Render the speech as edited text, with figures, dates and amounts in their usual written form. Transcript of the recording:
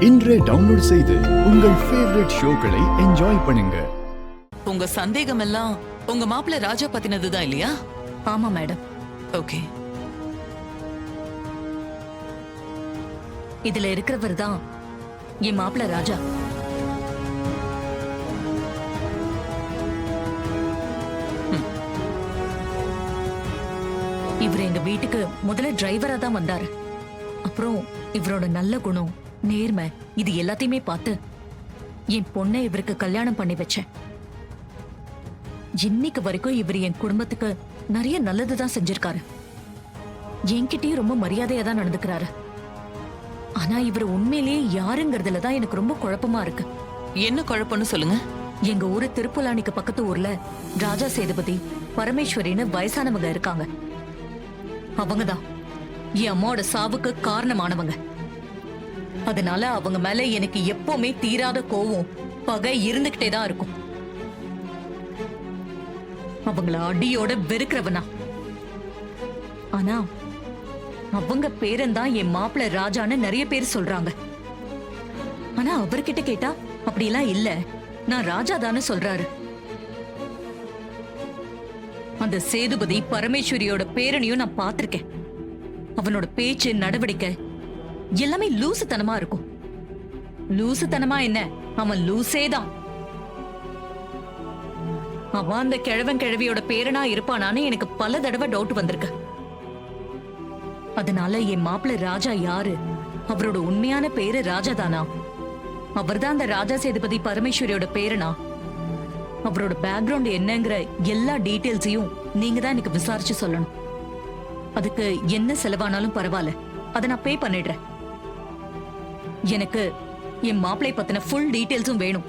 இன்றே டவுன்லோட் செய்து உங்கள் ஃபேவரட் ஷோக்களை என்ஜாய் பண்ணுங்க. உங்க சந்தேகம் எல்லாம் உங்க மாப்பிள்ளை ராஜா பத்தினதுதான் இல்லையா? ஆமா மேடம். ஓகே. இதுல இருக்கிறவர் தான் என் மாப்பிள்ளை ராஜா. இவர் எங்க வீட்டுக்கு முதல்ல டிரைவரா தான் வந்தாரு. அப்புறம் இவரோட நல்ல குணம், நேர்மை இது எல்லாத்தையுமே பார்த்து என் பொண்ணை இவருக்கு கல்யாணம் பண்ணி வச்சேன். இன்னைக்கு வரைக்கும் இவர் என் குடும்பத்துக்கு நிறைய நல்லதுதான் செஞ்சிருக்காரு. என்கிட்டயும் ரொம்ப மரியாதையா தான் நடந்துக்கிறாரு. ஆனா இவர் உண்மையிலேயே யாருங்கிறதுல தான் எனக்கு ரொம்ப குழப்பமா இருக்கு. என்ன குழப்பம்னு சொல்லுங்க. எங்க ஊரு திருப்புலானிக்கு பக்கத்து ஊர்ல ராஜா சேதுபதி, பரமேஸ்வரின்னு வயசானவங்க இருக்காங்க. அவங்கதான் என் அம்மாவோட சாவுக்கு காரணமானவங்க. அதனால அவங்க மேல எனக்கு எப்பவுமே தீராத கோவம், பகை இருந்துகிட்டே தான் இருக்கும். அவங்கள அடியோட வெறுக்கிறவனா. ஆனா அவங்க பேரன்தான் என் மாப்பிள்ளை ராஜான்னு நிறைய பேர் சொல்றாங்க. ஆனா அவர்கிட்ட கேட்டா அப்படியெல்லாம் இல்ல, நான் ராஜா தானே சொல்றாரு. அந்த சேதுபதி பரமேஸ்வரியோட பேரனையும் நான் பார்த்திருக்கேன். அவனோட பேச்சு, நடவடிக்கை எல்லாமே லூசுத்தனமா இருக்கும். லூசுத்தனமா என்ன, அவன் லூசேதான். அவன் அந்த கிழவன் கிழவியோட பேரனா இருப்பானான்னு எனக்கு பல தடவை டவுட் வந்திருக்கு. அதனால என் மாப்பிள்ளை ராஜா யாரு, அவரோட உண்மையான பேரு ராஜா தானா, அவர்தான் அந்த ராஜா சேதுபதி பரமேஸ்வரியோட பேரனா, அவரோட பேக்ரவுண்ட் என்னங்கிற எல்லா டீடைல்ஸையும் நீங்க தான் எனக்கு விசாரிச்சு சொல்லணும். அதுக்கு என்ன செலவானாலும் பரவாயில்ல, அதை நான் பே பண்ணிடுறேன். எனக்கு என் மாப்பிள்ளை பத்தின ஃபுல் டீடைல்ஸும் வேணும்.